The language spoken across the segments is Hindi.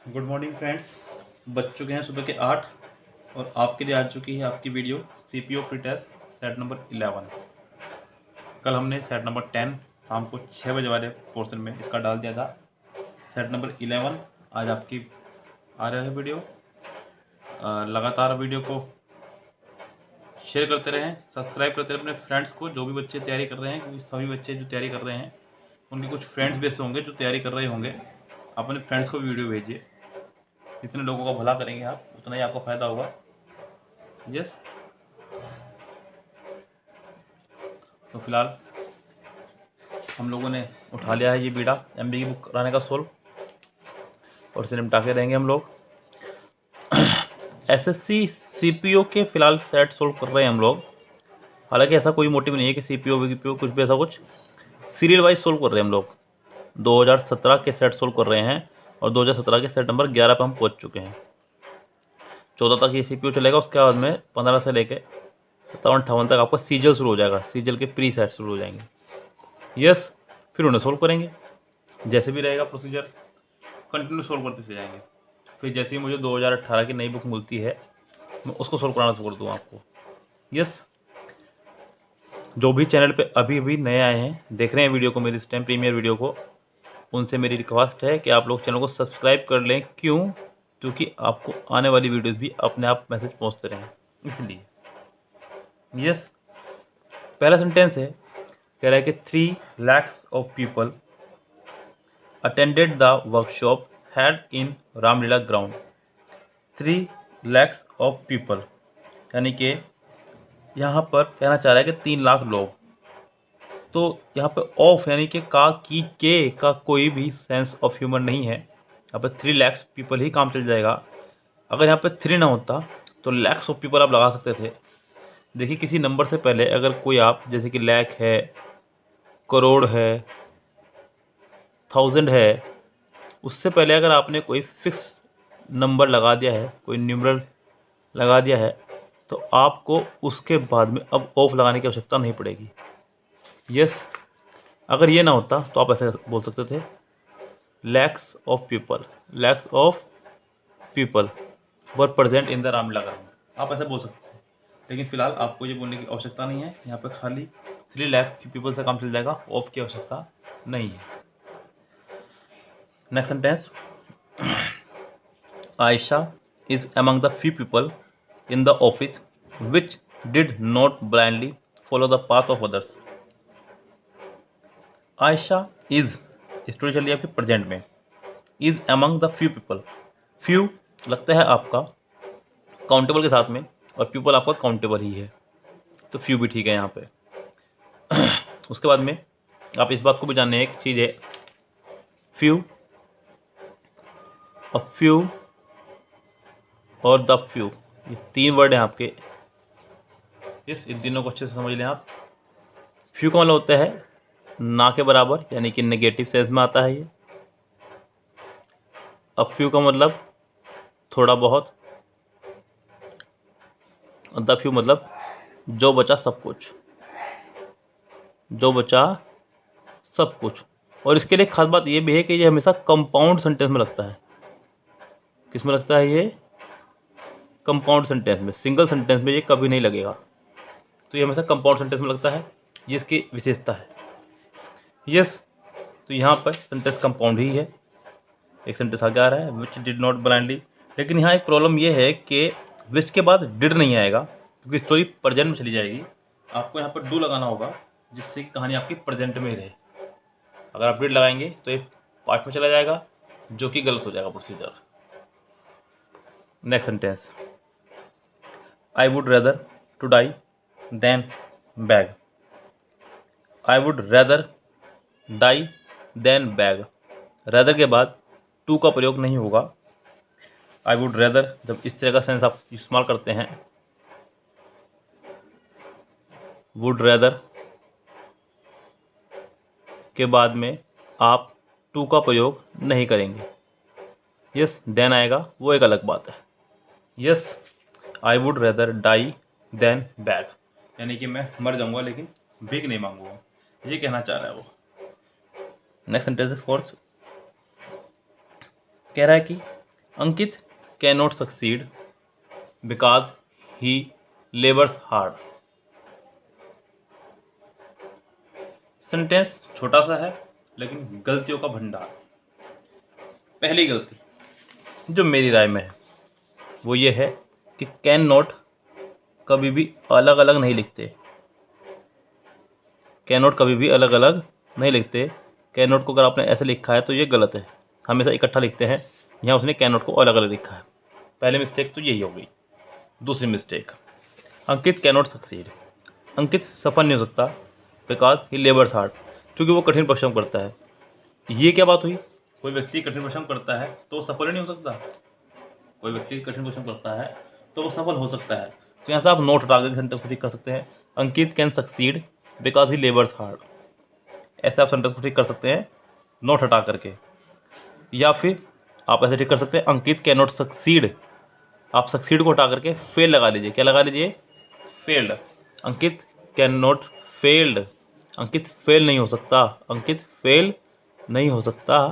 Good morning friends. बज चुके हैं सुबह के 8 और आपके लिए आ चुकी है आपकी video CPO pre test set number 11। कल हमने सेट नंबर 10 शाम को 6 बजे वाले पोर्शन में इसका डाल दिया था। सेट नंबर 11 आज आपकी आ रहा है वीडियो। लगातार वीडियो को शेयर करते रहें, सब्सक्राइब करते रहें अपने फ्रेंड्स को, जो भी बच्चे तैयारी कर रहे हैं, क्योंकि सभी बच्चे जो तैयारी कर रहे हैं उनके कुछ फ्रेंड्स भी ऐसे होंगे जो तैयारी कर रहे होंगे। अपने फ्रेंड्स को वीडियो भेजिए, जितने लोगों का भला करेंगे आप उतना ही आपको फ़ायदा होगा। यस, तो फिलहाल हम लोगों ने उठा लिया है ये बीड़ा एमबी की बुक कराने का सोल्व, और इसे निपटा के रहेंगे हम लोग। एसएससी सीपीओ के फिलहाल सेट सोल्व कर रहे हैं हम लोग। हालांकि ऐसा कोई मोटिव नहीं है कि सीपीओ वीपीओ कुछ भी ऐसा कुछ, सीरियल वाइज सोल्व कर रहे हैं हम लोग। 2017 के सेट सोल्व कर रहे हैं और 2017 के सेट नंबर 11 पर हम पहुंच चुके हैं। 14 तक ये सीपीओ चलेगा, उसके बाद में 15 से लेके 57-58 तक आपका सीजल शुरू हो जाएगा। सीजल के प्री सेट शुरू हो जाएंगे। यस, फिर उन्हें सोल्व करेंगे, जैसे भी रहेगा प्रोसीजर कंटिन्यू सोल्व करते चले जाएंगे। फिर जैसे ही मुझे 2018 की नई बुक मिलती है मैं उसको सोल्व कराना शुरू कर दूँगा आपको। यस, जो भी चैनल पे अभी अभी नए आए हैं, देख रहे हैं वीडियो को, मेरी इस टाइम प्रीमियर वीडियो को, उनसे मेरी रिक्वेस्ट है कि आप लोग चैनल को सब्सक्राइब कर लें। क्यों? क्योंकि आपको आने वाली वीडियोस भी अपने आप मैसेज पहुंचते रहें, इसलिए। यस, पहला सेंटेंस है, कह रहा है कि 3 lakhs of people attended the workshop held in Ramlila ground. 3 lakhs of people, यानी कि यहाँ पर कहना चाह रहा है कि 3 लाख लोग। तो यहाँ पे ऑफ यानी कि का, की, के का कोई भी सेंस ऑफ ह्यूमर नहीं है। यहाँ पे 3 lakhs पीपल ही काम चल जाएगा। अगर यहाँ पे 3 ना होता तो लैक्स ऑफ पीपल आप लगा सकते थे। देखिए, किसी नंबर से पहले अगर कोई आप, जैसे कि लाख है, करोड़ है, 1000 है, उससे पहले अगर आपने कोई फिक्स नंबर लगा दिया है, कोई न्यूमरल लगा दिया है, तो आपको उसके बाद में अब ऑफ लगाने की आवश्यकता नहीं पड़ेगी। यस, अगर ये ना होता तो आप ऐसे बोल सकते थे, lakhs of people, lakhs of people were present in the Ramlila ground, आप ऐसे बोल सकते थे। लेकिन फिलहाल आपको ये बोलने की आवश्यकता नहीं है। यहाँ पे खाली 3 लाख पीपल से काम चल जाएगा, ऑफ की आवश्यकता नहीं है। Next sentence, Aisha is among the few people in the office which did not blindly follow the path of others. Aisha is story चलिए आपके प्रेजेंट में, is among the few people, few लगता है आपका काउंटेबल के साथ में और पीपल आपका काउंटेबल ही है, तो few भी ठीक है यहाँ पे। उसके बाद में आप इस बात को भी जानने, एक चीज़ है, few, a few और द फ्यू, ये 3 वर्ड हैं आपके। इन तीनों को अच्छे से समझ लें आप। फ्यू का मतलब होता है ना के बराबर, यानी कि नेगेटिव सेंस में आता है ये। अब फ्यू का मतलब थोड़ा बहुत, और द फ्यू मतलब जो बचा सब कुछ, जो बचा सब कुछ। और इसके लिए खास बात ये भी है कि ये हमेशा कंपाउंड सेंटेंस में लगता है। किस में लगता है ये? कंपाउंड सेंटेंस में। सिंगल सेंटेंस में ये कभी नहीं लगेगा, तो ये हमेशा कंपाउंड सेंटेंस में लगता है, ये इसकी विशेषता है। यस, तो यहाँ पर सेंटेंस कंपाउंड ही है। एक सेंटेंस आगे आ रहा है, विच डिड नॉट ब्लाइंडली, लेकिन यहाँ एक प्रॉब्लम ये है कि विच के बाद डिड नहीं आएगा, क्योंकि स्टोरी प्रेजेंट में चली जाएगी। आपको यहाँ पर डू लगाना होगा, जिससे कि कहानी आपकी प्रेजेंट में ही रहे। अगर आप डिड लगाएंगे तो ये पास्ट में चला जाएगा, जो कि गलत हो जाएगा procedure. Next sentence, I would rather to die than beg. I would rather die than beg, rather के बाद टू का प्रयोग नहीं होगा। आई वुड रेदर जब इस तरह का सेंस आप इस्तेमाल करते हैं, वुड रेदर के बाद में आप टू का प्रयोग नहीं करेंगे। यस, देन आएगा, वो एक अलग बात है। Yes, I would rather die than beg, यानी कि मैं मर जाऊंगा लेकिन भीख नहीं मांगूंगा, ये कहना चाह रहा है वो। नेक्स्ट सेंटेंस, फोर्थ, कह रहा है कि Ankit can not succeed because he labours hard. Sentence छोटा सा है लेकिन गलतियों का भंडार। पहली गलती जो मेरी राय में है वो ये है कि कैन नॉट कभी भी अलग अलग नहीं लिखते। कैन नॉट कभी भी अलग अलग नहीं लिखते। कैन नॉट को अगर आपने ऐसे लिखा है तो ये गलत है, हमेशा इकट्ठा लिखते हैं। यहाँ उसने कैन नॉट को अलग अलग लिखा है। पहली मिस्टेक तो यही हो गई। दूसरी mistake, Ankit can not succeed. Ankit सफल नहीं हो सकता बिकॉज ही लेबर्स हार्ड, क्योंकि वो कठिन परिश्रम करता है। ये क्या बात हुई? कोई व्यक्ति कठिन परिश्रम करता है तो वो सफल ही नहीं हो सकता। कोई व्यक्ति कठिन परिश्रम करता है तो वो सफल हो सकता है। तो यहाँ से आप नोट हटा कर सेंटेंस को ठीक कर सकते हैं। Ankit can succeed because he labours hard, ऐसे आप सेंटेंस को ठीक कर सकते हैं नोट हटा करके। या फिर आप ऐसे ठीक कर सकते हैं अंकित कैन नॉट सक्सीड, आप सक्सीड को हटा करके फेल लगा लीजिए। क्या लगा लीजिए? Failed. Ankit can not failed, Ankit fail नहीं हो सकता। अंकित फेल नहीं हो सकता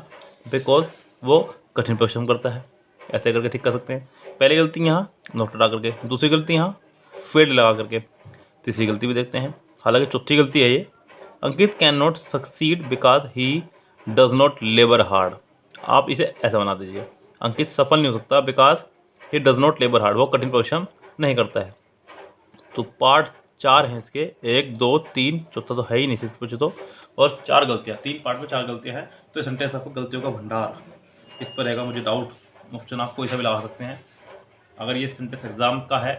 बिकॉज वो कठिन परिश्रम करता है। ऐसे करके ठीक कर सकते हैं। पहली गलती यहाँ नोट हटा करके, दूसरी गलती यहाँ फेल्ड लगा करके, तीसरी गलती भी देखते हैं। हालांकि चौथी गलती है ये, Ankit can not succeed because he does not labour hard. आप इसे ऐसा बना दीजिए, अंकित सफल नहीं हो सकता because he does not labour hard, वो कठिन परिश्रम नहीं करता है। तो पार्ट 4 हैं इसके, 1 2 3, चौथा तो है ही नहीं सिर्फ पूछे तो, और 4 गलतियाँ, 3 पार्ट में 4 गलतियाँ हैं। तो सेंटेंस आपको गलतियों का भंडार, इस पर रहेगा मुझे डाउट। ऑप्शन आप कोई सा भी लगा सकते हैं। अगर ये सेंटेंस एग्जाम का है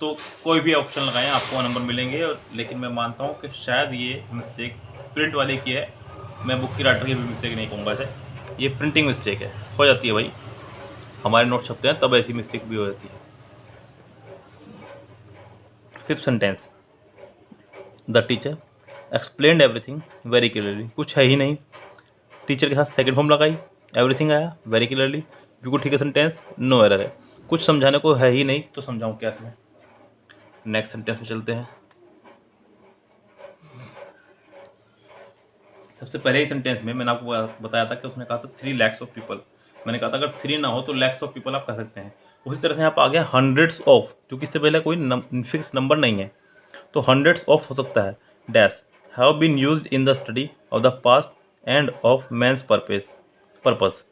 तो कोई भी ऑप्शन लगाएं, आपको नंबर मिलेंगे। लेकिन मैं मानता हूँ कि शायद ये मिस्टेक प्रिंट वाले की है, मैं बुक की राइटर की भी मिस्टेक नहीं कहूँगा इसे, ये प्रिंटिंग मिस्टेक है। हो जाती है भाई, हमारे नोट छपते हैं तब ऐसी मिस्टेक भी हो जाती है। Fifth sentence, the teacher explained everything very clearly. कुछ है ही नहीं, टीचर के साथ सेकंड फॉर्म लगाई, एवरीथिंग आया, वेरी क्लियरली, बिल्कुल ठीक है सेंटेंस, नो एरर है। कुछ समझाने को है ही नहीं तो समझाऊँ क्या इसमें। नेक्स्ट सेंटेंस में चलते हैं। सबसे पहले ही सेंटेंस में मैंने आपको बताया था कि उसने कहा था 3 lakhs ऑफ पीपल। मैंने कहा था अगर 3 ना हो तो लैक्स ऑफ पीपल आप कह सकते हैं। उसी तरह से यहाँ पर आ गया हंड्रेड्स ऑफ, क्योंकि इससे पहले कोई फिक्स नंबर नहीं है तो हंड्रेड्स ऑफ हो सकता है। Dash have been used in the study of the past and of man's purpose.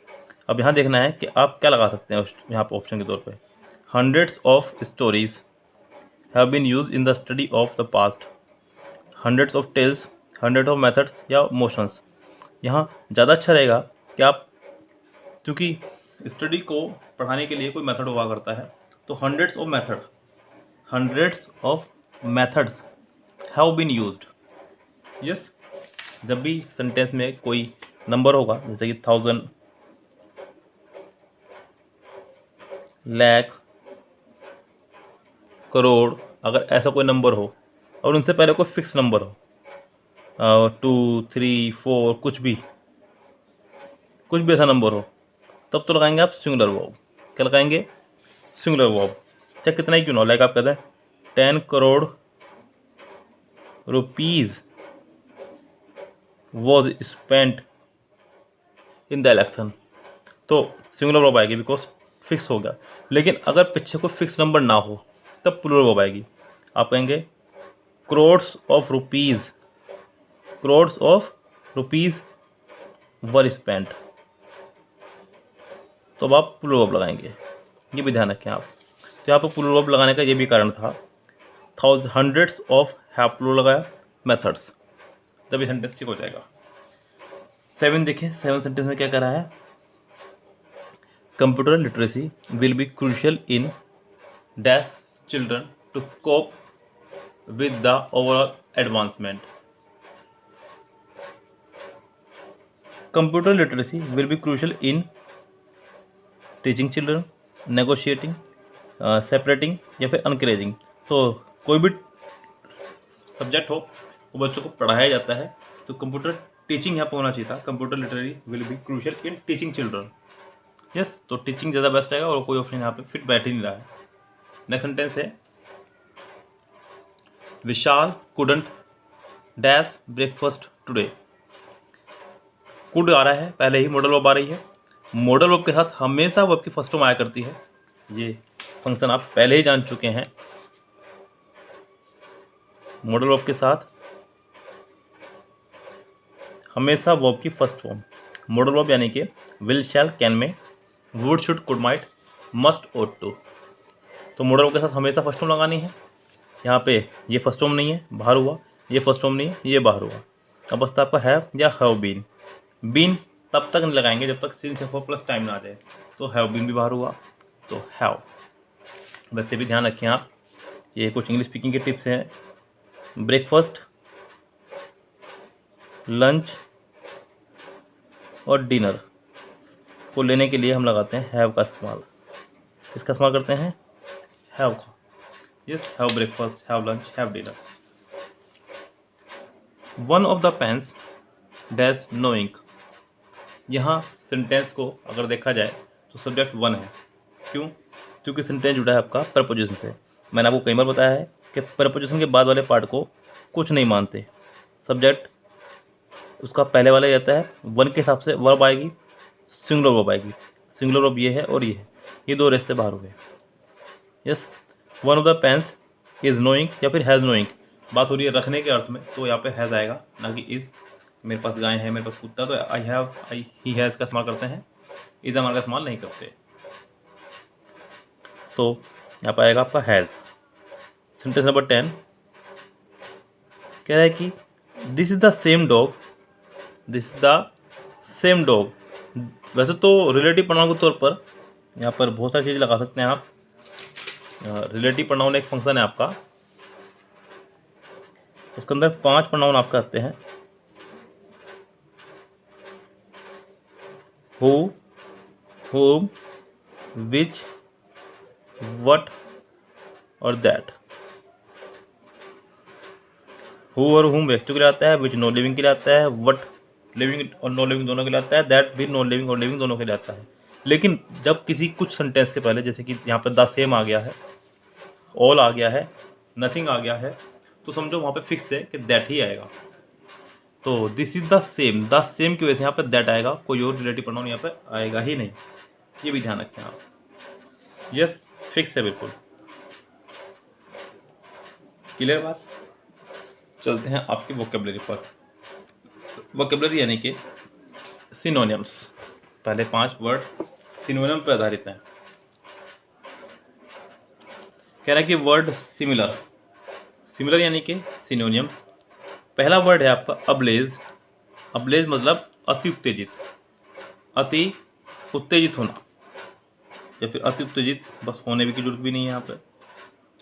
अब यहाँ देखना है कि आप क्या लगा सकते हैं यहाँ पर ऑप्शन के तौर पे। Hundreds of stories have been used in the study of the past, hundreds of tales, hundred of methods या मोशंस। यहाँ ज़्यादा अच्छा रहेगा कि आप, क्योंकि स्टडी को पढ़ाने के लिए कोई मेथड हुआ करता है, तो hundreds of methods have been used. Yes, जब भी सेंटेंस में कोई नंबर होगा जैसे कि 1000, लाख, करोड़, अगर ऐसा कोई नंबर हो और उनसे पहले कोई फिक्स नंबर हो, 2 3 4, कुछ भी ऐसा नंबर हो, तब तो लगाएंगे आप सिंगुलर वर्ब। क्या लगाएंगे? Singular verb. चाहे कितना ही क्यों ना हो, लाइक आप कहते हैं 10 crore rupees was spent in the election, तो सिंगुलर वर्ब आएगी बिकॉज फिक्स हो गया। लेकिन अगर पीछे कोई फिक्स नंबर ना हो तब प्लूरल वर्ब आएगी। आप कहेंगे crores of rupees were spent, तो अब आप प्लूरल वर्ब लगाएंगे। ये भी ध्यान रखें आप। तो यहाँ पर प्लूरल वर्ब लगाने का ये भी कारण था। हंड्रेड्स ऑफ हैव प्लूरल लगाया, मेथड्स, तभी सेंटेंस ठीक हो जाएगा। 7 देखिए, 7 सेंटेंस में क्या कह रहा है? Computer literacy will be crucial in dash children to cope with the overall advancement. Computer literacy will be crucial in teaching children, negotiating, separating या फिर अनकरेजिंग। तो कोई भी सब्जेक्ट हो वो बच्चों को पढ़ाया जाता है, तो कंप्यूटर टीचिंग यहाँ पर होना चाहिए था। Computer literary will be crucial in teaching children. Yes, तो टीचिंग ज़्यादा बेस्ट रहेगा और कोई ऑप्शन यहाँ पे फिट बैठ ही नहीं रहा है। नेक्स्ट सेंटेंस है Vishal couldn't dash breakfast today. Could आ रहा है, पहले ही मॉडल वर्ब आ रही है, मॉडल वर्ब के साथ हमेशा वर्ब की फर्स्ट फॉर्म आया करती है। ये फंक्शन आप पहले ही जान चुके हैं। मॉडल वर्ब के साथ हमेशा वर्ब की फर्स्ट फॉर्म। मॉडल वर्ब यानी कि will, shall, can may, would, should, could, might, must, ought to. तो मॉडल वर्ब के साथ हमेशा फर्स्ट फॉर्म लगानी है। यहाँ पे ये फर्स्ट फॉर्म नहीं है, बाहर हुआ, ये फर्स्ट फॉर्म नहीं है, ये बाहर हुआ। अब बसता आपका हैव या हैव बीन। बीन तब तक नहीं लगाएंगे जब तक सिंस या फॉर प्लस टाइम ना आ जाए। तो हैव बीन भी बाहर हुआ, तो हैव। वैसे भी ध्यान रखें आप, ये कुछ इंग्लिश स्पीकिंग के टिप्स हैं। ब्रेकफास्ट, लंच और डिनर को लेने के लिए हम लगाते हैं हैव का इस्तेमाल। किसका इस्तेमाल करते हैं? हैव का। Yes, have breakfast, have lunch, have dinner. One of the pens dash no ink. यहाँ सेंटेंस को अगर देखा जाए तो सब्जेक्ट वन है। क्यों? क्योंकि सेंटेंस जुड़ा है आपका प्रपोजिशन से। मैंने आपको कई बार बताया है कि प्रपोजिशन के बाद वाले पार्ट को कुछ नहीं मानते। सब्जेक्ट उसका पहले वाला रहता है, वन के हिसाब से वर्ब आएगी, सिंगुलर वर्ब आएगी। सिंगुलर वर्ब ये है और ये है, ये दो रेस से बाहर हुए। Yes, one of the pens is no ink या फिर हैज़ नोइंग। बात हो रही है रखने के अर्थ में, तो यहाँ पे हैज़ आएगा, ना कि इज। मेरे पास गाय है, मेरे पास कुत्ता, तो I have, I, he has का इस्तेमाल करते हैं, इज हमारा का इस्तेमाल नहीं करते। तो यहाँ पर आएगा आपका हैज़। सेंटेंस नंबर 10 कह रहा है कि this is the same dog, this is the same dog. वैसे तो रिलेटिव प्रोनाउन के तौर पर यहाँ पर बहुत सारी चीज़ लगा सकते हैं आप। रिलेटिव प्रोनाउन एक फंक्शन है आपका, उसके अंदर 5 प्रोनाउन आपके आते हैं। हु, whom, which, what और दैट। हु और whom व्यक्तियों के लिए आता है, which नो लिविंग के लिए आता है, what लिविंग और नो लिविंग दोनों के लिए आता है, दैट भी नो लिविंग और लिविंग दोनों के लिए आता है। लेकिन जब किसी कुछ सेंटेंस के पहले, जैसे कि यहाँ पर द सेम आ गया है, ऑल आ गया है, नथिंग आ गया है, तो समझो वहाँ पे फिक्स है कि दैट ही आएगा। तो दिस इज द सेम की वजह से यहाँ पे दैट आएगा, कोई और रिलेटिव प्रोनाउन यहाँ पे आएगा ही नहीं। ये भी ध्यान रखें आप। यस, फिक्स है बिल्कुल। क्लियर बात? चलते हैं आपकी वोकेबलरी पर। वोकेबलरी यानी कि सिनोनिम्स। पहले 5 वर्ड सिनोनिम पर आधारित हैं। कह रहा है कि वर्ड सिमिलर, सिमिलर यानी कि सिनोनिम्स। पहला वर्ड है आपका अब्लेज। अब्लेज मतलब अति उत्तेजित, अति उत्तेजित होना या फिर अति उत्तेजित, बस होने की जरूरत भी नहीं है यहाँ पे।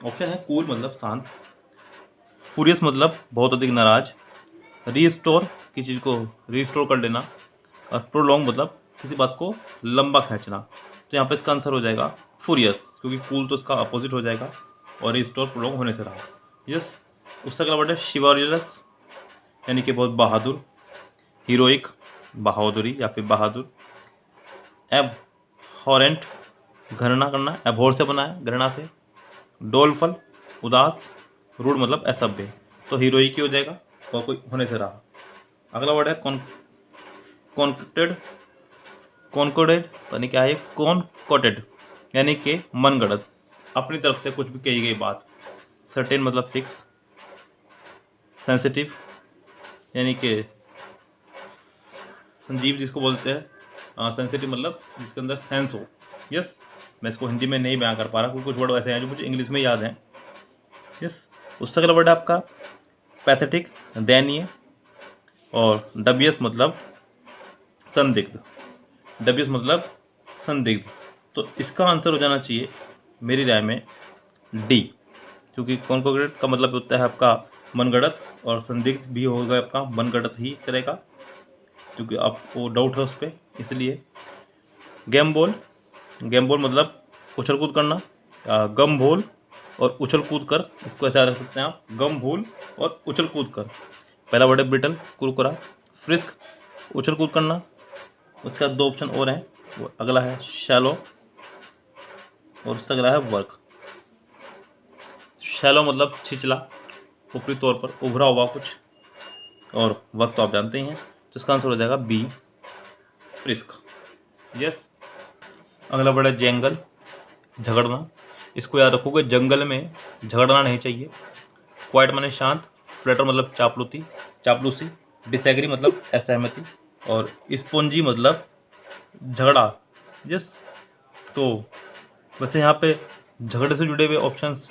ऑप्शन है कूल मतलब शांत, फ्यूरियस मतलब बहुत अधिक नाराज, रीस्टोर किसी चीज़ को रीस्टोर कर लेना, और प्रोलॉन्ग मतलब किसी बात को लंबा खींचना। तो यहाँ पे इसका आंसर हो जाएगा फ्यूरियस, क्योंकि कूल तो इसका अपोजिट हो जाएगा और रीस्टोर प्रोलॉन्ग होने से रहा। यस, उसका अगला वर्ड है शिवरियस यानी कि बहुत बहादुर, हीरोइक बहादुरी या फिर बहादुर, एबहॉरेंट घृणा करना, एबहॉर से बना है घृणा से, डोलफल उदास, रूड मतलब असभ्य। तो हीरोइक ही हो जाएगा और कोई होने से रहा। अगला वर्ड है कॉन्कोटेड, कॉन्कोडेड यानी क्या है, कॉन्कोटेड यानी कि मनगढ़ंत, अपनी तरफ से कुछ भी कही गई बात। सर्टेन मतलब फिक्स, सेंसिटिव यानी कि संजीव जिसको बोलते हैं, सेंसिटिव मतलब जिसके अंदर सेंस हो। यस, मैं इसको हिंदी में नहीं बयां कर पा रहा क्योंकि कुछ वर्ड ऐसे हैं जो मुझे इंग्लिश में याद हैं। यस, उससे अगला वर्ड है आपका पैथेटिक दयनीय, और डबियस मतलब संदिग्ध, डबियस मतलब संदिग्ध। तो इसका आंसर हो जाना चाहिए मेरी राय में डी, क्योंकि कॉन्कोडेड का मतलब होता है आपका मनगढ़ंत, और संदिग्ध भी होगा आपका मनगढ़ंत ही करेगा, क्योंकि आपको डाउट है उस पर, इसलिए। गेम बॉल, गेम बॉल मतलब उछल कूद करना, गम भूल और उछल कूद कर, इसको ऐसा रख सकते हैं आप, गम भूल और उछल कूद कर। पहला वर्ड है ब्रिटल कुरकुरा, फ्रिस्क उछल कूद करना, उसका 2 ऑप्शन और हैं, वो अगला है शैलो और उसका अगला है वर्क। शैलो मतलब छिछला, ऊपरी तौर पर उभरा हुआ कुछ, और वर्क तो आप जानते ही हैं, तो इसका आंसर हो जाएगा बी फ्रिस्क। यस। अगला वर्ड है जंगल, झगड़ना। इसको याद रखोगे, जंगल में झगड़ना नहीं चाहिए। क्वाइट माने शांत, फ्लटर मतलब चापलूसी, डिसएग्री मतलब असहमति, और स्पॉन्जी मतलब झगड़ा। यस। तो वैसे यहाँ पे झगड़े से जुड़े हुए ऑप्शंस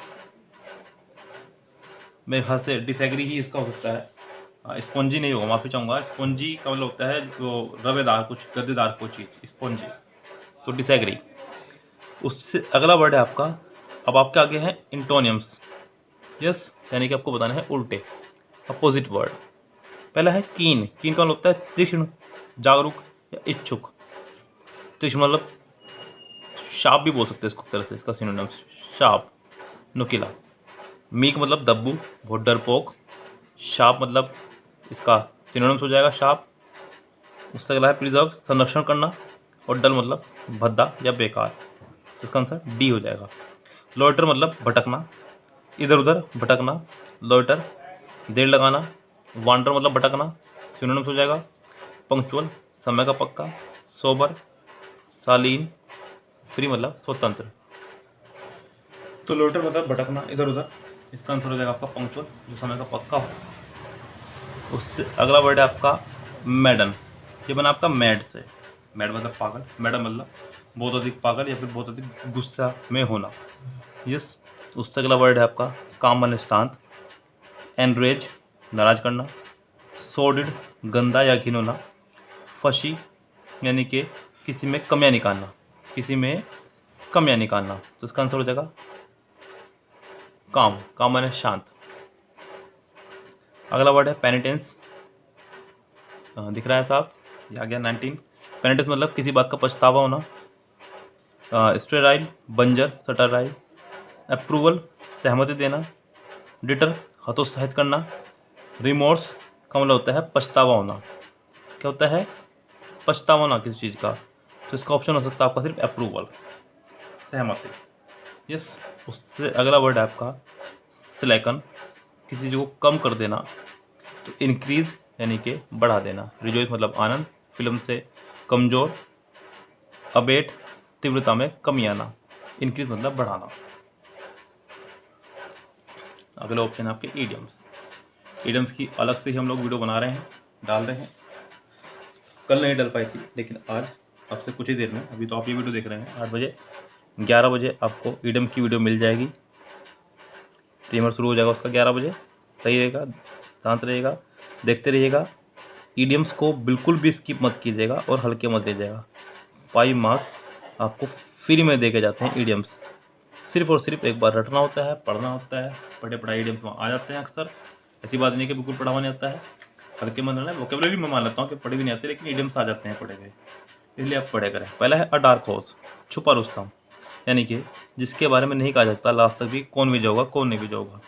मेरे ख्याल से डिसएग्री ही इसका हो सकता है। स्पॉन्जी नहीं होगा, माफ़ी चाहूँगा। स्पॉन्जी का मतलब होता है जो रवेदार, कुछ गद्देदार कोई चीज़, स्पॉन्जी। तो डिसएग्री। उससे अगला वर्ड है आपका, अब आपके आगे हैं इंटोनियम्स। यस, यानी कि आपको बताना है उल्टे, अपोजिट वर्ड। पहला है कीन। कीन का मतलब होता है तीक्ष्ण, जागरूक या इच्छुक। तीक्ष्ण मतलब शार्प भी बोल सकते हैं इसको तरह से, इसका सिनोनिम्स शार्प, नुकीला। मीक मतलब दब्बू, बहुत डरपोक। शार्प मतलब इसका सिनोनिम्स हो जाएगा शार्प। उससे अगला है प्रिजर्व, संरक्षण करना, और डल मतलब भद्दा या बेकार। तो इसका आंसर डी हो जाएगा। लॉइटर मतलब भटकना, इधर उधर भटकना, लॉइटर। देर लगाना, वांडर मतलब भटकना, सिनोनिम्स हो जाएगा। पंक्चुअल, समय का पक्का। सोबर, शालीन। फ्री मतलब स्वतंत्र। तो लोटर मतलब भटकना, इधर उधर। इसका आंसर हो जाएगा आपका पंक्चुअल, जो समय का पक्का हो। उससे अगला वर्ड है आपका मैडन। ये बना आपका मैड से। मैड मतलब पागल, मैडम मतलब बहुत अधिक पागल या फिर बहुत अधिक गुस्सा में होना। यस। उससे अगला वर्ड है आपका काम मतलब शांत, एनरेज नाराज करना, सोडिड गंदा या घिनौना, फशी यानी कि किसी में कमियां निकालना, किसी में कमियां निकालना। तो इसका आंसर हो जाएगा काम, काम माने शांत। अगला वर्ड है पेनिटेंस। दिख रहा है साहब, ये आ गया 19। पेनिटेंस मतलब किसी बात का पछतावा होना। स्टेराइल बंजर, सटराइल। अप्रूवल सहमति देना। डिटर हतोत्साहित करना। रिमोर्स का मतलब होता है पछतावा होना। क्या होता है? पछतावा होना किसी चीज़ का। तो इसका ऑप्शन हो सकता है आपका सिर्फ अप्रूवल, सहमति। यस। उससे अगला वर्ड है आपका स्लैकन, किसी चीज़ को कम कर देना। तो इंक्रीज यानी कि बढ़ा देना। रिजॉइस मतलब आनंद, फिल्म से कमज़ोर। अबेट तीव्रता में कमी आना, इंक्रीज मतलब बढ़ाना। अगला ऑप्शन है आपके ईडियम्स। ईडियम्स की अलग से ही हम लोग वीडियो बना रहे हैं, डाल रहे हैं। कल नहीं डल पाई थी, लेकिन आज आपसे कुछ ही देर में, अभी तो आप ये वीडियो देख रहे हैं 8 बजे, 11 बजे आपको ईडियम की वीडियो मिल जाएगी। प्रीमियर शुरू हो जाएगा उसका 11 बजे। सही रहेगा, शांत रहेगा, देखते रहिएगा। ईडियम्स को बिल्कुल भी स्किप मत कीजिएगा और हल्के मत दीजिएगा। 5 मार्क्स आपको फ्री में दे के जाते हैं ईडियम्स। सिर्फ और सिर्फ एक बार रटना होता है, पढ़ना होता है। पढ़े पढ़ाई ईडियम्स में आ जाते हैं अक्सर। ऐसी बात नहीं कि बिल्कुल पढ़ा हुआ नहीं आता है, हल्के में रहना है। वोकेबलरी में मान लेता हूँ कि पढ़े भी नहीं आते, लेकिन ईडियम्स आ जाते हैं पढ़े गए, इसलिए आप पढ़े करें। पहला है अ डार्क हॉर्स, छुपा रुस्तम, यानी कि जिसके बारे में नहीं कहा जाता लास्ट तक भी कौन विजय होगा कौन नहीं विजय होगा।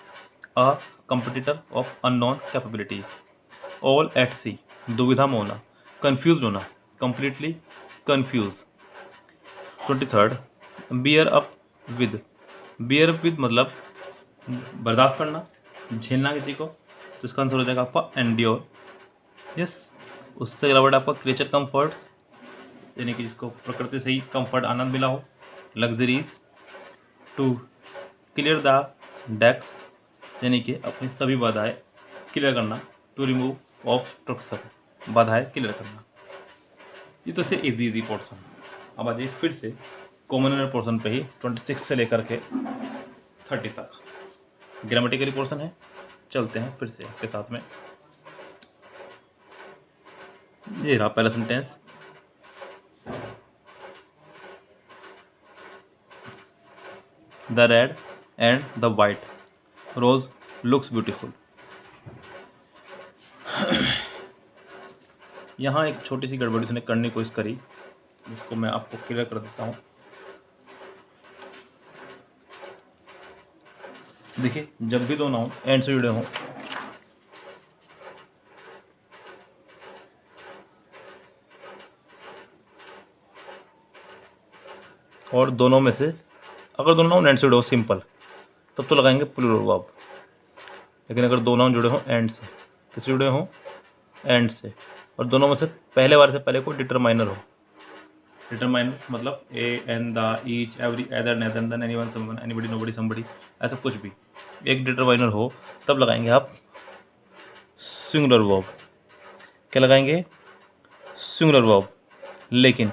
A competitor of unknown capabilities. All at sea, दुविधा में होना, कन्फ्यूज होना, completely confuse. 23rd bear up with. Bear up with मतलब बर्दाश्त करना, झेलना किसी को। तो इसका आंसर हो जाएगा आपका एंड्योर। यस। उससे अलावा आपका क्रिएचर कंफर्ट्स, यानी कि जिसको प्रकृति से ही कंफर्ट आनंद मिला हो। लग्जरीज। टू क्लियर द डेक्स, यानी कि अपनी सभी बाधाएं क्लियर करना। टू रिमूव ऑब्स्ट्रक्शन, बाधाएं क्लियर करना। ये तो से इजी पोर्शन। अब आ जाइए फिर से कॉमन पोर्शन पे ही, 26 से लेकर के 30 तक ग्रामेटिकली पोर्शन है। चलते हैं फिर से आपके साथ में। ये रहा पहला sentence. The red and the white rose looks beautiful. यहाँ एक छोटी सी गड़बड़ी उसने करने की कोशिश करी, जिसको मैं आपको क्लियर कर देता हूँ। देखिए, जब भी दो नाउन एंड से जुड़े हों और दोनों में से अगर दोनों नाउन एंड से जुड़े हो सिंपल, तब तो लगाएंगे प्लूरल वर्ब। लेकिन अगर दो नाउन जुड़े हों एंड से, किससे जुड़े हों? एंड से, और दोनों में से पहले वाले से पहले कोई डिटरमाइनर हो, डिटरमाइनर मतलब a an the each every either neither then anyone someone anybody nobody somebody, ऐसा कुछ भी एक डिटरमाइनर हो तब लगाएंगे आप सिंगुलर वर्ब। क्या लगाएंगे? Singular verb. लेकिन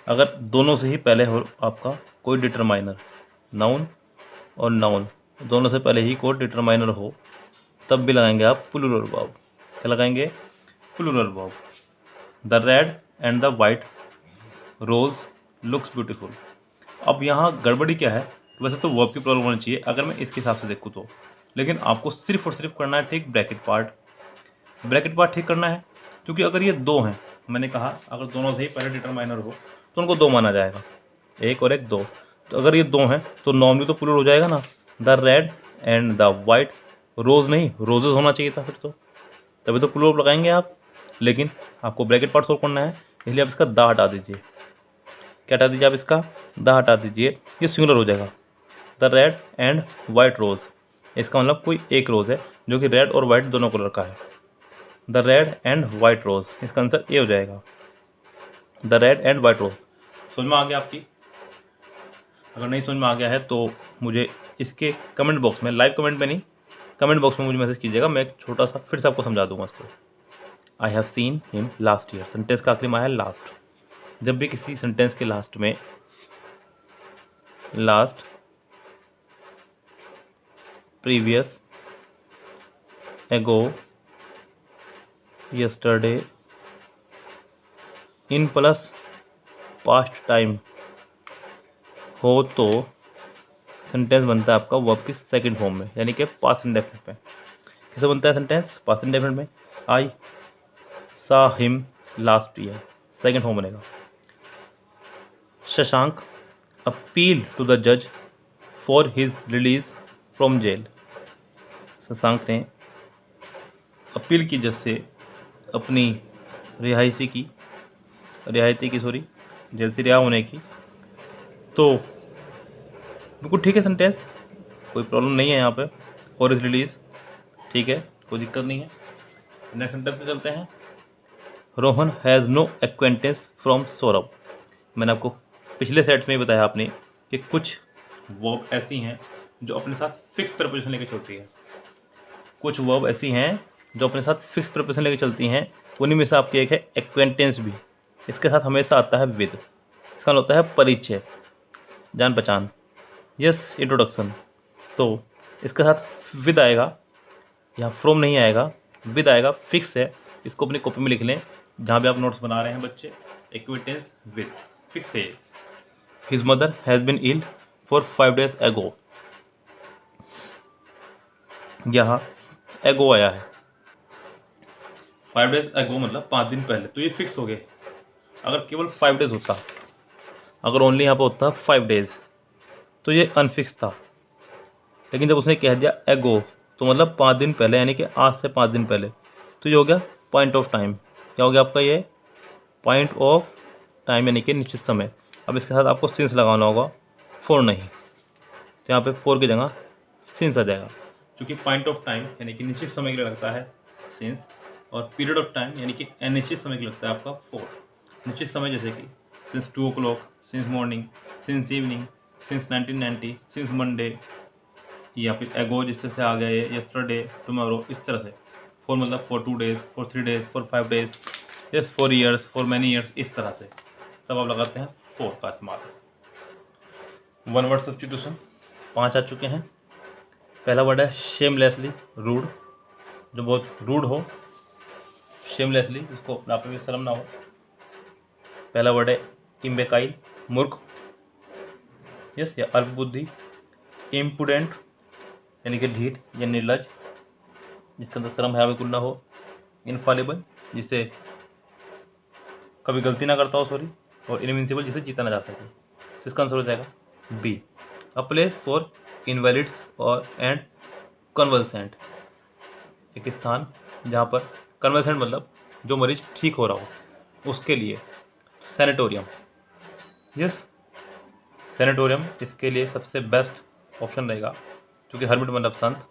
अगर दोनों से ही पहले हो आपका कोई डिटरमाइनर, नाउन और नाउन दोनों से पहले ही कोई डिटरमाइनर हो तब भी लगाएंगे आप प्लूरल वर्ब। क्या लगाएंगे? Plural verb. The red and the white rose looks beautiful. अब यहाँ गड़बड़ी क्या है? वैसे तो वर्ब की प्लूरल होनी चाहिए अगर मैं इसके हिसाब से देखूँ तो, लेकिन आपको सिर्फ और सिर्फ करना है ठीक ब्रैकेट पार्ट ठीक करना है, क्योंकि अगर ये दो हैं, मैंने कहा अगर दोनों से ही पहले डिटरमाइनर हो तो उनको दो माना जाएगा, एक और एक दो। तो अगर ये दो हैं तो नॉर्मली तो प्लूरल हो जाएगा ना, the red and the white rose नहीं रोजेस होना चाहिए था फिर तो, तभी तो प्लूरल लगाएंगे आप। लेकिन आपको ब्रैकेट पार्ट सोल्व करना है, इसलिए आप इसका द हटा दीजिए। क्या हटा दीजिए आप? इसका द हटा दीजिए, ये सिंगुलर हो जाएगा। द रेड एंड वाइट रोज, इसका मतलब कोई एक रोज है जो कि रेड और वाइट दोनों कलर का है। द रेड एंड वाइट रोज, इसका आंसर ए हो जाएगा। द रेड एंड वाइट रोज समझ में आ गया आपकी? अगर नहीं समझ में आ गया है तो मुझे इसके कमेंट बॉक्स में, लाइव कमेंट में नहीं, कमेंट बॉक्स में मुझे मैसेज कीजिएगा, मैं एक छोटा सा फिर से आपको समझा दूंगा इसको। I have seen him last year, sentence का आखिरी में है लास्ट। जब भी किसी सेंटेंस के लास्ट में लास्ट, प्रीवियस, एगो, yesterday, in plus past time हो तो सेंटेंस बनता है आपका वर्ब की सेकंड फॉर्म में, यानी कि पास्ट इंडेफिनिट में। कैसे बनता है सेंटेंस पास्ट इंडेफिनिट में? I saw him last year, second form बनेगा। शशांक अपील टू द जज for his release from jail. Shashank ने अपील की जज से अपनी रिहाई की जेल से रिहा होने की। तो बिल्कुल ठीक है सेंटेंस, कोई प्रॉब्लम नहीं है यहाँ पे। फॉर हिज रिलीज ठीक है, कोई दिक्कत नहीं है। नेक्स्ट सेंटेंस पे चलते हैं। Rohan has no acquaintance from Saurabh. मैंने आपको पिछले सेट में ही बताया आपने कि कुछ वर्ब ऐसी हैं जो अपने साथ फिक्स प्रीपोजिशन लेके चलती है, कुछ वर्ब ऐसी हैं जो अपने साथ फिक्स प्रीपोजिशन लेके चलती हैं। उन्हीं में से आपकी एक है एक्वेंटेंस भी, इसके साथ हमेशा आता है विद, इसका होता है परिचय, जान पहचान, यस इंट्रोडक्शन। तो इसके साथ विद आएगा, यहाँ फ्रॉम नहीं आएगा, विद आएगा, फिक्स है। इसको अपनी कॉपी में लिख लें जहाँ भी आप नोट्स बना रहे हैं बच्चे, एक्वेंटेंस विद फिक्स है। His mother has been ill for 5 days एगो, यहाँ एगो आया है, 5 days एगो मतलब 5 दिन पहले, तो ये फिक्स हो गए। अगर केवल 5 days होता, अगर ओनली यहाँ पर होता 5 days तो ये अनफिक्स था। लेकिन जब उसने कह दिया एगो तो मतलब 5 दिन पहले, यानी कि आज से 5 दिन पहले, तो ये हो गया पॉइंट ऑफ टाइम। क्या हो गया आपका? ये पॉइंट ऑफ टाइम यानी कि निश्चित समय। अब इसके साथ आपको सिंस लगाना होगा, फॉर नहीं, तो यहाँ पे फॉर की जगह सिंस आ जाएगा, क्योंकि पॉइंट ऑफ टाइम यानी कि निश्चित समय के लिए लगता है सिंस, और पीरियड ऑफ टाइम यानी कि अनिश्चित समय के लिए लगता है आपका फॉर। निश्चित समय जैसे कि since 2 o'clock, since morning, since evening, since 1990, since Monday, या फिर एगो जिस तरह से आ गया ये, यस्टरडे, टुमारो, इस तरह से। फॉर मतलब for 2 days, for 3 days, for 5 days, yes for years, for many years, इस तरह से तब आप लगाते हैं फॉर का इस्तेमाल। वन वर्ड सब्स्टिट्यूशन 5 आ चुके हैं। पहला वर्ड है शेमलेसली, रूड, जो बहुत रूड हो, शेमलेसली, जिसको बुढ़ापे में शर्म ना हो। पहला वर्ड है इम्बेकाइल, मूर्ख, यस, या अल्पबुद्धि। इम्पुडेंट यानी कि ढीठ या निर्लज, जिसके अंदर शर्म है बिल्कुल ना हो। इनफॉलिबल, जिसे कभी गलती ना करता हो, सॉरी। और इनविंसिबल, जिसे जीता ना जा सके। तो इसका आंसर हो जाएगा बी, अ प्लेस फॉर इनवैलिड्स और एंड कन्वल्सेंट, एक स्थान जहाँ पर कन्वल्सेंट मतलब जो मरीज ठीक हो रहा हो उसके लिए। सैनिटोरियम, यस, सैनिटोरियम इसके लिए सबसे बेस्ट ऑप्शन रहेगा, क्योंकि हर्मिट मतलब संत।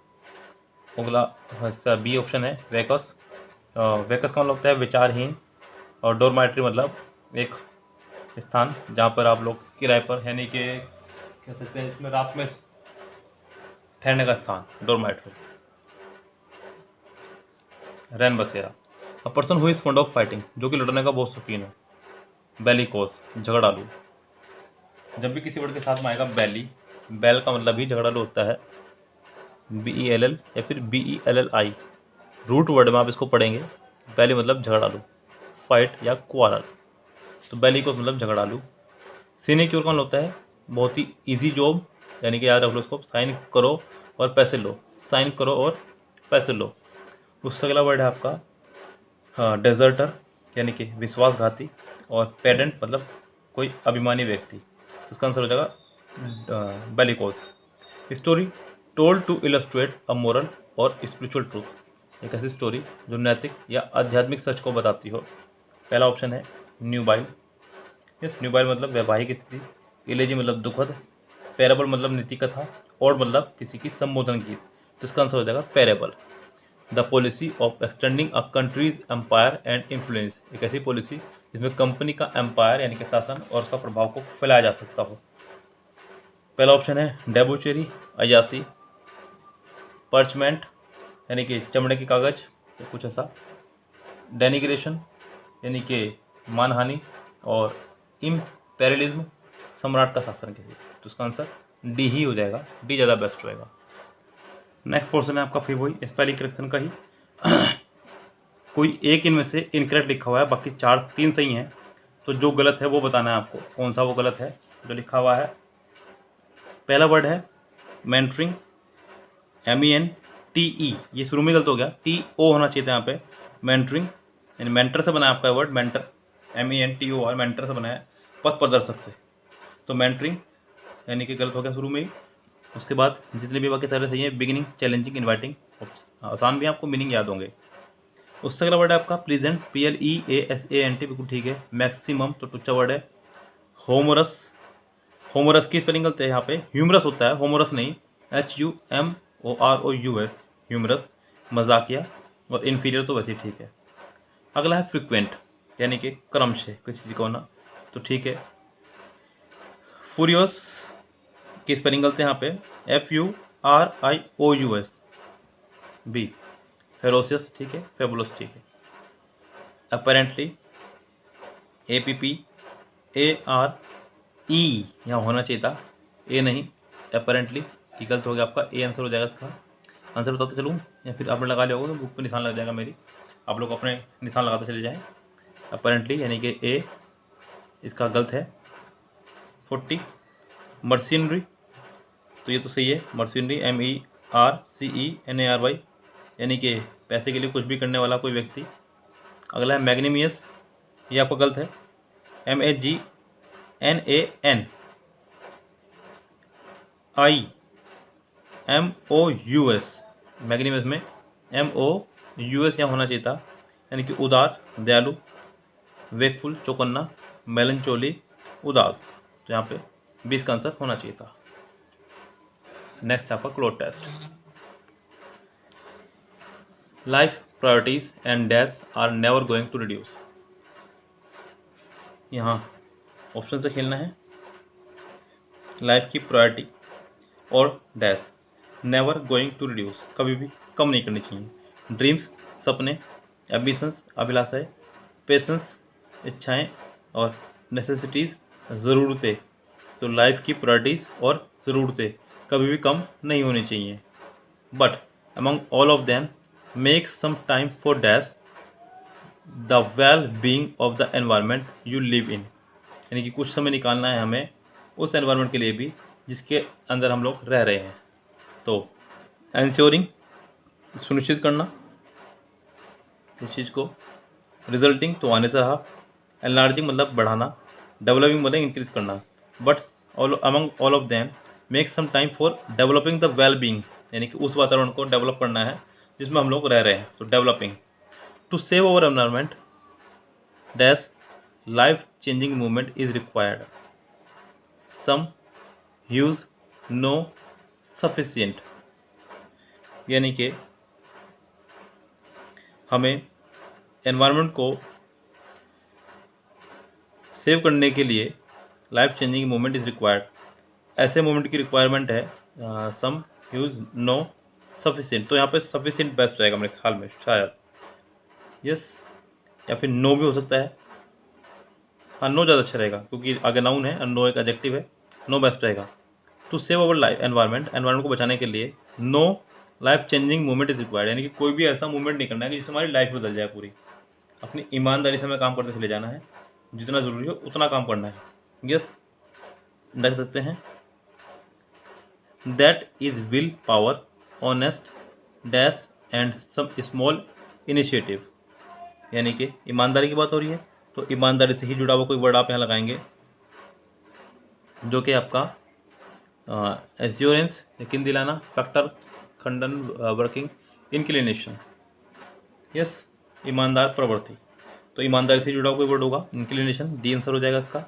अगला बी ऑप्शन है वेकस, वेकस का मतलब होता है विचारहीन, और डोरमाइट्री मतलब एक स्थान जहाँ पर आप लोग किराए पर यानी कि कह सकते हैं इसमें रात में ठहरने का स्थान, डोरमेट्री। रैन बसेरा, a person who is fond of fighting, जो कि लड़ने का बहुत शौकीन है। बेलिकोस, झगड़ालू। जब भी किसी वर्ड के साथ में आएगा बैली, बैल का मतलब ही झगड़ालू होता है, BELL या फिर BELLI। रूट वर्ड में आप इसको पढ़ेंगे। बैली मतलब झगड़ालू, फाइट या क्वारल, तो बेलिकोस मतलब झगड़ालू। सिनेक्योर कौन होता है? बहुत ही इजी जॉब, यानी कि याद रख लो उसको, साइन करो और पैसे लो, साइन करो और पैसे लो। उससे अगला वर्ड है आपका डेजर्टर, यानी कि विश्वासघाती, और पेडेंट मतलब कोई अभिमानी व्यक्ति, तो इसका आंसर हो जाएगा bellicose. Story told to illustrate a moral और स्पिरिचुअल ट्रूथ, एक ऐसी स्टोरी जो नैतिक या आध्यात्मिक सच को बताती हो। पहला ऑप्शन है न्यूबाइल। यस, न्यूबाइल मतलब वैवाहिक स्थिति, इलेजी मतलब दुखद, पैराबल मतलब नीति कथा, और मतलब किसी की संबोधन गीत, तो इसका आंसर हो जाएगा parable. The policy of extending a country's empire and influence, एक ऐसी पॉलिसी जिसमें कंपनी का एम्पायर यानी कि शासन और उसका प्रभाव को फैलाया जा सकता हो। पहला ऑप्शन है डेबोचेरी, अयासी, पर्चमेंट यानी कि चमड़े की कागज या कुछ ऐसा, डेनिग्रेशन यानी कि मानहानि, और इम्पेरियलिज्म सम्राट का शासन किसी, तो उसका आंसर डी ही हो जाएगा, डी ज़्यादा बेस्ट रहेगा। नेक्स्ट पोर्शन है आपका फिर वही स्पेलिंग करेक्शन का ही। कोई एक इनमें से इनकरेक्ट लिखा हुआ है, बाकी तीन सही हैं, तो जो गलत है वो बताना है आपको, कौन सा वो गलत है जो लिखा हुआ है। पहला वर्ड है मेंटरिंग, MENTE, ये शुरू में गलत हो गया, TO होना चाहिए था यहाँ पे। मेंटरिंग यानी मेंटर से बना है आपका वर्ड, मेंटर, MENTOR, मेंटर से बना है, पथ प्रदर्शक से, तो मेंटरिंग यानी कि गलत हो गया शुरू में ही। उसके बाद जितने भी बाकी सारे सही है, बिगिनिंग, चैलेंजिंग, इन्वाइटिंग, आसान भी आपको मीनिंग याद होंगे। उससे अगला वर्ड है आपका प्लीजेंट, PLEASANT, बिल्कुल ठीक है। मैक्सिमम तो टुच्चा वर्ड है। होमरस, होमरस की स्पेलिंग गलत है यहाँ पे, ह्यूमरस होता है, होमरस नहीं, HUMOROUS, ह्यूमरस। मजाकिया और इन्फीरियर तो वैसे ही ठीक है। अगला है फ्रिक्वेंट, यानी कि क्रमशः किसी चीज़ का होना, तो ठीक है। फूरियस की स्पेलिंग गलत है यहाँ पे, FURIOUS, बी। फेरोसियस ठीक है, फेबुलस ठीक है। अपेरेंटली, APPARE, यहाँ होना चाहिए था, ए नहीं, अपेरेंटली, गलत हो गया आपका, ए आंसर हो जाएगा इसका। आंसर बताते चलूँ या फिर आपने लगा लिया होगा तो बुक पे निशान लग जाएगा मेरी, आप लोग अपने निशान लगाते चले जाएँ। अपेरेंटली यानी कि ए इसका गलत है। 40 मर्सिनरी, तो ये तो सही है, मर्सिनरी, MERCENARY, यानी कि पैसे के लिए कुछ भी करने वाला कोई व्यक्ति। अगला है मैग्नीमियस, ये आपका गलत है, MAGNANIMOUS, मैग्नीमियस में MOUS यहाँ होना चाहिए था, यानी कि उदार, दयालु, वेकफुल, चौकन्ना, मेलनचोली, उदास, तो यहाँ पे 20 का आंसर होना चाहिए था। नेक्स्ट आपका cloze test. Life priorities and dash are never going to reduce, यहाँ ऑप्शन से खेलना है। लाइफ की प्रायोरिटी और dash, never going to reduce, कभी भी कम नहीं करनी चाहिए। ड्रीम्स, सपने, एम्बिशंस, अभिलाषाएं, पेशेंस, इच्छाएं, और नेसेसिटीज़, ज़रूरतें, तो लाइफ की प्रायोरिटीज़ और ज़रूरतें कभी भी कम नहीं होनी चाहिए। But among all of them make some time for dash the well being of the environment you live in, यानी कि कुछ समय निकालना है हमें उस एनवायरनमेंट के लिए भी जिसके अंदर हम लोग रह रहे हैं। तो एंश्योरिंग, सुनिश्चित करना इस चीज़ को, रिजल्टिंग तो आने से रहा, एनलार्जिंग मतलब बढ़ाना, डेवलपिंग मतलब इंक्रीज करना। But among all of them make some time for developing the well being, यानी कि उस वातावरण को डेवलप करना है जिसमें हम लोग रह रहे हैं, तो developing. To save our environment dash life changing movement is required, some, huge, no, sufficient, यानी कि हमें एनवायरनमेंट को सेव करने के लिए life changing moment is required, ऐसे मोमेंट की रिक्वायरमेंट है। सम यूज नो सफिशिएंट, तो यहाँ पे सफिशिएंट बेस्ट रहेगा मेरे ख्याल में, शायद यस, या फिर नो भी हो सकता है। हाँ, नो ज़्यादा अच्छा रहेगा क्योंकि आगे नाउन है और नो एक एडजेक्टिव है, नो बेस्ट रहेगा। To save our life environment को बचाने के लिए no life changing movement is required, यानी कि कोई भी ऐसा मूवमेंट नहीं करना है कि जिससे हमारी लाइफ बदल जाए पूरी। अपनी ईमानदारी से हमें काम करते चले जाना है, जितना ज़रूरी हो उतना काम करना है। यस, देख सकते हैं that is will power honest dash and some small initiative, यानी कि ईमानदारी की बात हो रही है तो ईमानदारी से ही जुड़ा हुआ कोई वर्ड आप यहाँ लगाएंगे जो कि आपका एश्योरेंस, यकीन दिलाना, फैक्टर, खंडन, वर्किंग, इंक्लिनेशन। यस, ईमानदार प्रवृत्ति, तो ईमानदारी से जुड़ा हुआ कोई वर्ड होगा, इंक्लिनेशन, डी आंसर हो जाएगा इसका।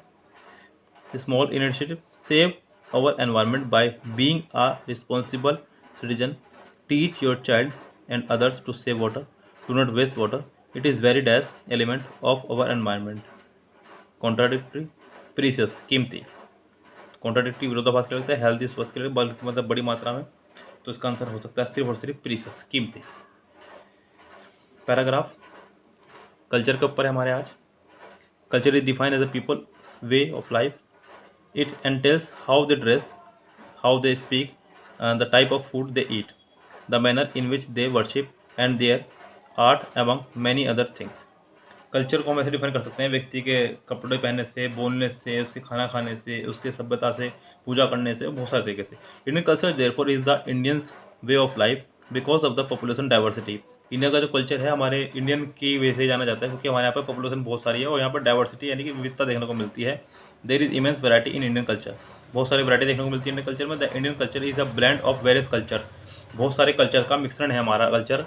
Small initiative, save our environment by being a responsible citizen, teach your child and others to save water, do not waste water, it is very dash element of our environment, contradictory, precious, कीमती, कॉन्ट्राडिक्टरी विरोधाभास के लगता है, हेल्थ स्वस्थ के लिए बल्कि मतलब बड़ी मात्रा में, तो इसका आंसर हो सकता है सिर्फ और सिर्फ प्रीशियस, कीमती। पैराग्राफ कल्चर के ऊपर है हमारे आज। Culture is defined as a people way of life, it entails how they dress, how they speak, the type of food they eat, the manner in which they worship and their art among many other things. Culture को हम ऐसे डिफाइन कर सकते हैं व्यक्ति के कपड़े पहनने से, बोलने से, उसके खाना खाने से, उसके सभ्यता से, पूजा करने से, बहुत सारे तरीके से। Indian culture therefore is the Indians way of life because of the population diversity. India का जो कल्चर है हमारे इंडियन की वजह से जाना जाता है क्योंकि हमारे यहाँ पर पॉपुलेशन बहुत सारी है और यहाँ पर डाइवर्सिटी यानी कि विविधता देखने को मिलती है। There is immense variety in Indian culture, बहुत सारी वैरायटी देखने को मिलती है इंडियन कल्चर में। The Indian culture is a blend of various culture, बहुत सारे कल्चर का मिश्रण है हमारा culture.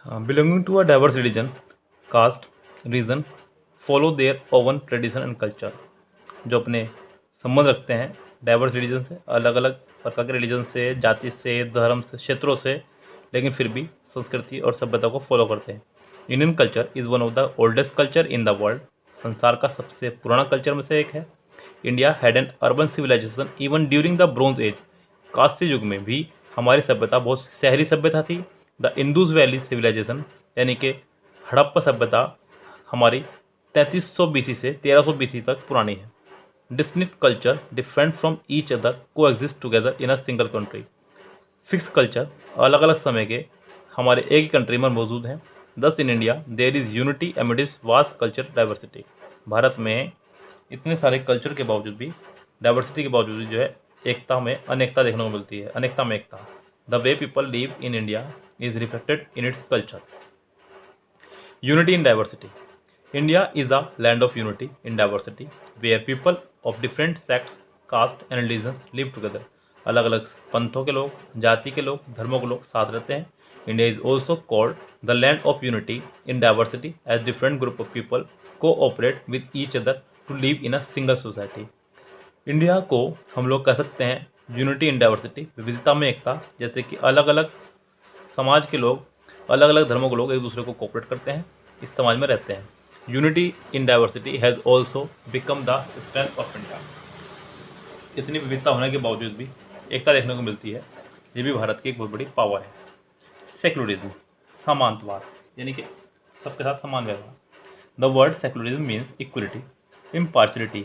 Belonging to a diverse religion, caste, region, follow their own tradition and culture, जो अपने संबंध रखते हैं डाइवर्स रिलीजन से, अलग अलग प्रकार के रिलीजन से, जाति से, धर्म से, क्षेत्रों से, लेकिन फिर भी संस्कृति और सभ्यता को फॉलो करते हैं। Indian culture is one of the oldest culture in the world, संसार का सबसे पुराना कल्चर में से एक है। India had an urban civilization even during the Bronze Age, कांस्य युग में भी हमारी सभ्यता बहुत शहरी सभ्यता थी। द इंडस वैली सिविलाइजेशन यानी कि हड़प्पा सभ्यता हमारी 3300 बीसी से 1300 बीसी तक पुरानी है। Distinct culture different from each other coexist together in a single country, fix culture अलग अलग समय के हमारे एक ही कंट्री में मौजूद हैं। This in India there is unity amidst vast culture diversity, Bharat में इतने सारे कल्चर के बावजूद भी, डाइवर्सिटी के बावजूद भी जो है एकता में अनेकता देखने को मिलती है, अनेकता में एकता। The way people live in India is reflected in its culture. Unity in diversity, India is a land of unity in diversity where people of different sects, caste and religion live together, अलग अलग पंथों के लोग, जाति के लोग, धर्मों के लोग साथ रहते हैं। India is also called the land of unity in diversity as different group of people cooperate with each other to live in a single society. India को हम लोग कह सकते हैं यूनिटी इन डाइवर्सिटी, विविधता में एकता, जैसे कि अलग अलग समाज के लोग, अलग अलग धर्मों के लोग एक दूसरे को कोऑपरेट करते हैं, इस समाज में रहते हैं। Unity in diversity has also become the strength of India, इतनी विविधता होने के बावजूद भी एकता देखने को मिलती है, ये भी भारत की एक बहुत बड़ी पावर है। सेक्युलरिज्म, समानतावाद, यानी कि सबके साथ समान व्यवहार। The word secularism means equality, impartiality.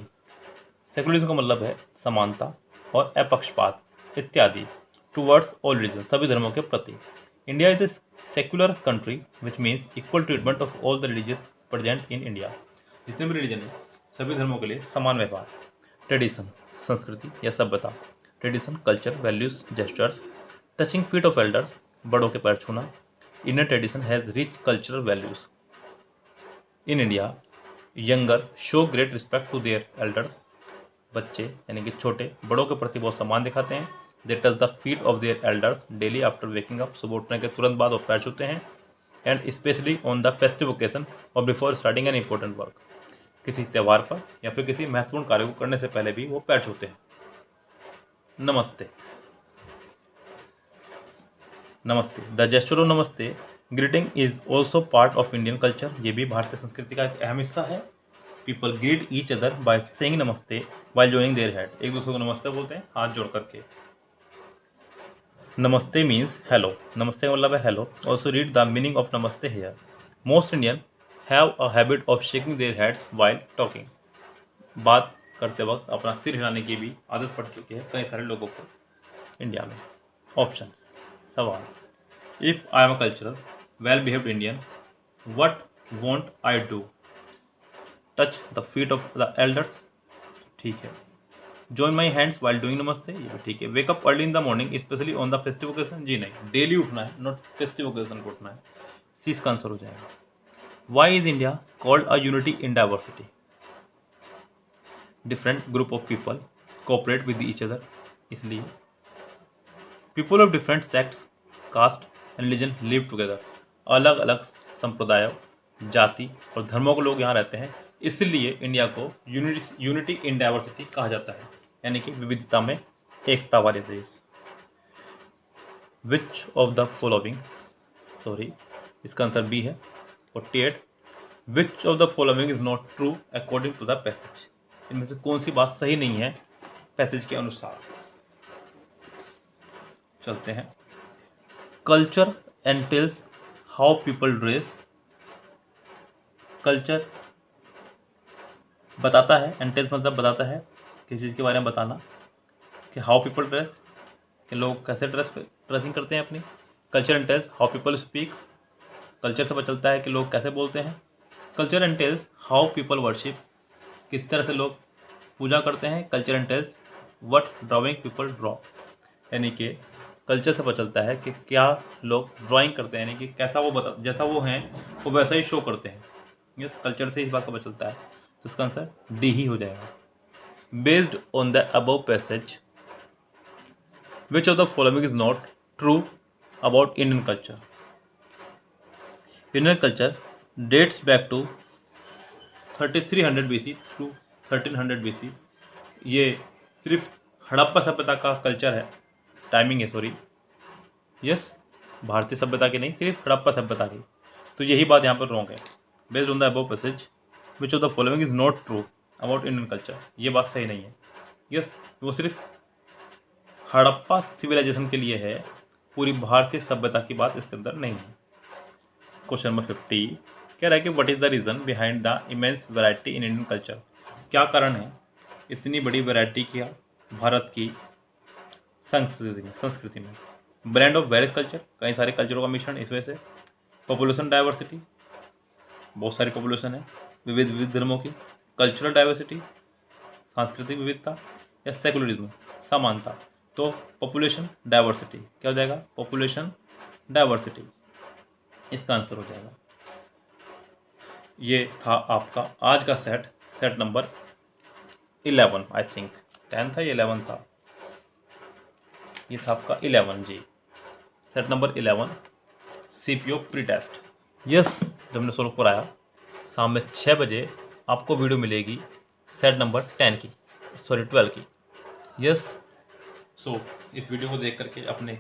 Secularism का मतलब है समानता और अपक्षपात इत्यादि, टूवर्ड्स ऑल रिलीजन, सभी धर्मों के प्रति। India is a secular country which means equal treatment of all the religious present in India, जितने भी रिलीजन है सभी धर्मों के लिए समान व्यवहार। ट्रेडिशन, संस्कृति या सभ्यता। Tradition, culture, values, gestures. Touching feet of elders, बड़ों के पैर छूना। Indian tradition has rich cultural values. In India younger show great respect to their elders, बच्चे यानी कि छोटे बड़ों के प्रति बहुत सम्मान दिखाते हैं। They touch the feet of their elders daily after waking up, सुबह उठने के तुरंत बाद वो पैर छूते हैं। And specially on the festive occasion और before starting an important work, किसी त्यौहार पर या फिर किसी महत्वपूर्ण कार्य को करने से पहले भी वो पैर छूते हैं। नमस्ते। नमस्ते, द जेस्चर ऑफ नमस्ते greeting is also part of Indian culture, ये भी भारतीय संस्कृति का एक अहम हिस्सा है। People greet each other by saying नमस्ते वाइल जॉइनिंग देयर हेड, एक दूसरे को नमस्ते बोलते हैं हाथ जोड़ करके। नमस्ते मीन्स हेलो, नमस्ते का मतलब है hello. Also read the meaning of namaste here. Most Indian have a habit of shaking their heads while talking, बात करते वक्त अपना सिर हिलाने की भी आदत पड़ चुकी है कई सारे लोगों को इंडिया में। ऑप्शन सवाल, if I am a cultural well behaved Indian what want I do, touch the feet of the elders, ठीक है। Join my hands while doing namaste, ये भी ठीक है। Wake up early in the morning specially on the festive occasion, जी नहीं, डेली उठना है, नॉट फेस्टिव ओकेजन को उठना है। सी इसका आंसर हो जाएगा। Why is India called a unity in diversity, different group of people cooperate with each other, इसलिए। People of different sects caste and religion live together, अलग अलग संप्रदायों जाति और धर्मों के लोग यहाँ रहते हैं, इसलिए इंडिया को यूनिटी इन डाइवर्सिटी कहा जाता है, यानी कि विविधता में एकता वाले देश। Which of the following, sorry इसका आंसर बी है 48। Which of the following is not true according to the passage, इनमें से कौन सी बात सही नहीं है पैसेज के अनुसार। चलते हैं। Culture एंटेल्स how people dress, culture बताता है, एंटेल्स मतलब बताता है किसी चीज़ के बारे में बताना, कि हाउ पीपल ड्रेस, कि लोग कैसे ड्रेसिंग करते हैं अपनी। Culture एंटेल्स how people speak, culture से पता चलता है कि लोग कैसे बोलते हैं। कल्चर एंटेल्स हाउ पीपल वर्शिप, किस तरह से लोग पूजा करते हैं। Culture एंटेल्स what drawing people draw, यानी कि कल्चर से पता चलता है कि क्या लोग ड्राइंग करते हैं, यानी कि कैसा वो जैसा वो हैं वो वैसा ही शो करते हैं। यस, कल्चर से इस बात का पता चलता है, तो इसका आंसर डी ही हो जाएगा। Based on the above passage which of the following is not true about Indian culture. Indian culture dates back to 3300 BC to 1300 BC, ये सिर्फ हड़प्पा सभ्यता का कल्चर है, टाइमिंग है, सॉरी। यस, भारतीय सभ्यता की नहीं, सिर्फ हड़प्पा सभ्यता की, तो यही बात यहाँ पर रॉन्ग है। Based on the above passage which of the following is not true about Indian culture, ये बात सही नहीं है। यस, वो सिर्फ हड़प्पा सिविलाइजेशन के लिए है, पूरी भारतीय सभ्यता की बात इसके अंदर नहीं है। क्वेश्चन नंबर 50 कह रहा है कि what is the reason behind the immense variety in Indian culture, क्या कारण है इतनी बड़ी वैरायटी की भारत की संस्कृति में। ब्लेंड ऑफ वेरियस कल्चर, कई सारे कल्चरों का मिश्रण इस वजह से। पॉपुलेशन डाइवर्सिटी, बहुत सारी पॉपुलेशन है विविध विविध धर्मों की। कल्चरल डाइवर्सिटी, सांस्कृतिक विविधता। या सेकुलरिज्म, समानता। तो पॉपुलेशन डाइवर्सिटी क्या हो जाएगा, पॉपुलेशन डाइवर्सिटी, इसका आंसर हो जाएगा। ये था आपका आज का सेट नंबर 11, आई थिंक 10 था या 11 था, ये था आपका 11 जी, set number 11 CPO pre test. Yes, जब हमने सोल्व कराया शाम में 6 बजे आपको वीडियो मिलेगी सेट नंबर 10 की, सॉरी 12 की। यस, सो इस वीडियो को देख करके अपने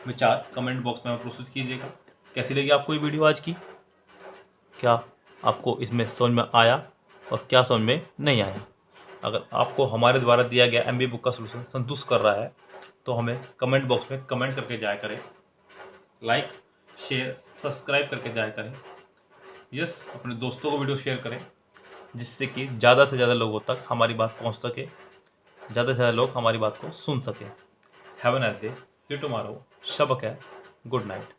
विचार कमेंट बॉक्स में प्रस्तुत कीजिएगा। कैसी लगी आपको ये वीडियो आज की, क्या आपको इसमें समझ में आया और क्या समझ में नहीं आया। अगर आपको हमारे द्वारा दिया गया MBA बुक का सोल्यूशन संतुष्ट कर रहा है तो हमें कमेंट बॉक्स में कमेंट करके जाया करें, लाइक शेयर सब्सक्राइब करके जाया करें। यस, अपने दोस्तों को वीडियो शेयर करें जिससे कि ज़्यादा से ज़्यादा लोगों तक हमारी बात पहुंच सके, ज़्यादा से ज़्यादा लोग हमारी बात को सुन सकें। Have a nice day, see you tomorrow, शब खैर, गुड नाइट।